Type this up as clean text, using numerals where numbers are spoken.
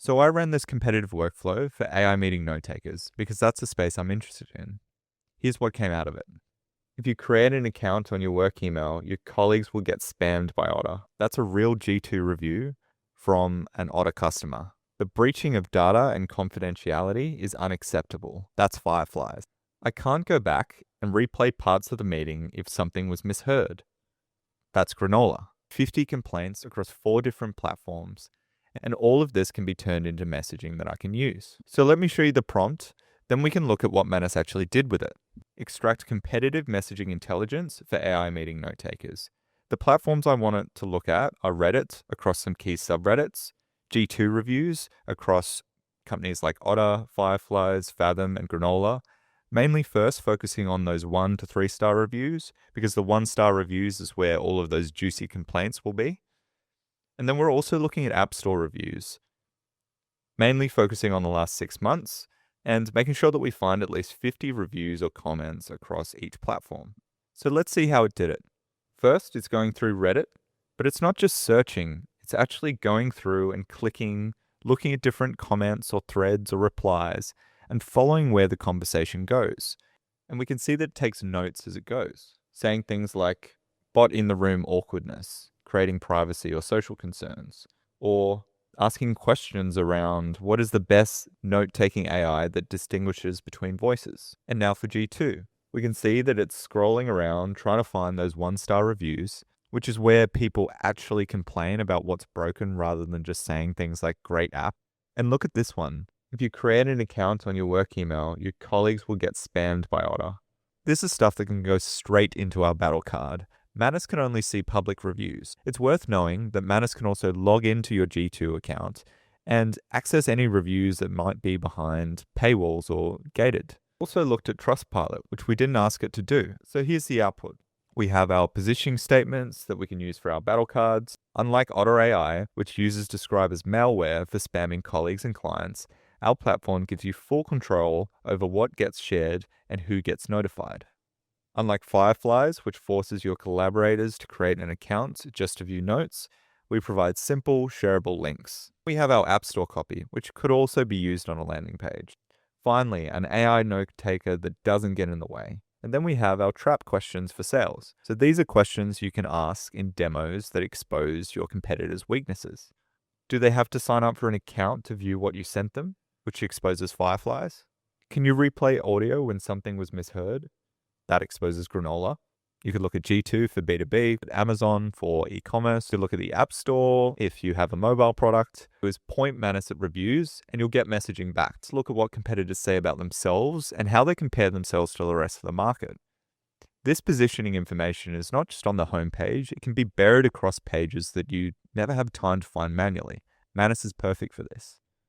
So I ran this competitive workflow for AI meeting note takers because that's the space I'm interested in. Here's what came out of it. If you create an account on your work email, your colleagues will get spammed by Otter. That's a real G2 review from an Otter customer. The breaching of data and confidentiality is unacceptable. That's fireflies. I can't go back and replay parts of the meeting if something was misheard. That's granola. 50 complaints across 4 different platforms, and all of this can be turned into messaging that I can use. So let me show you the prompt, then we can look at what Manus actually did with it. Extract competitive messaging intelligence for AI meeting note takers. The platforms I want it to look at are Reddit across some key subreddits, G2 reviews across companies like Otter, Fireflies, Fathom, and Granola, mainly first focusing on those 1 to 3 star reviews, because the 1-star reviews is where all of those juicy complaints will be. And then we're also looking at App Store reviews, mainly focusing on the last 6 months, and making sure that we find at least 50 reviews or comments across each platform. So let's see how it did it. First, it's going through Reddit, but it's not just searching, it's actually going through and clicking, looking at different comments or threads or replies, and following where the conversation goes. And we can see that it takes notes as it goes, saying things like bot in the room awkwardness, creating privacy or social concerns, or asking questions around what is the best note-taking AI that distinguishes between voices. And now for G2. We can see that it's scrolling around trying to find those 1-star reviews, which is where people actually complain about what's broken rather than just saying things like great app. And look at this one. If you create an account on your work email, your colleagues will get spammed by Otter. This is stuff that can go straight into our battle card. Manus can only see public reviews. It's worth knowing that Manus can also log into your G2 account and access any reviews that might be behind paywalls or gated. Also looked at Trustpilot, which we didn't ask it to do. So here's the output. We have our positioning statements that we can use for our battle cards. Unlike Otter AI, which users describe as malware for spamming colleagues and clients, our platform gives you full control over what gets shared and who gets notified. Unlike Fireflies, which forces your collaborators to create an account just to view notes, we provide simple, shareable links. We have our App Store copy, which could also be used on a landing page. Finally, an AI note taker that doesn't get in the way. And then we have our trap questions for sales. So these are questions you can ask in demos that expose your competitors' weaknesses. Do they have to sign up for an account to view what you sent them, which exposes Fireflies? Can you replay audio when something was misheard? That exposes Granola. You could look at G2 for B2B, Amazon for e-commerce. You look at the App Store if you have a mobile product. Is point Manus at reviews, and you'll get messaging back to look at what competitors say about themselves and how they compare themselves to the rest of the market. This positioning information is not just on the homepage, it can be buried across pages that you never have time to find manually. Manus is perfect for this.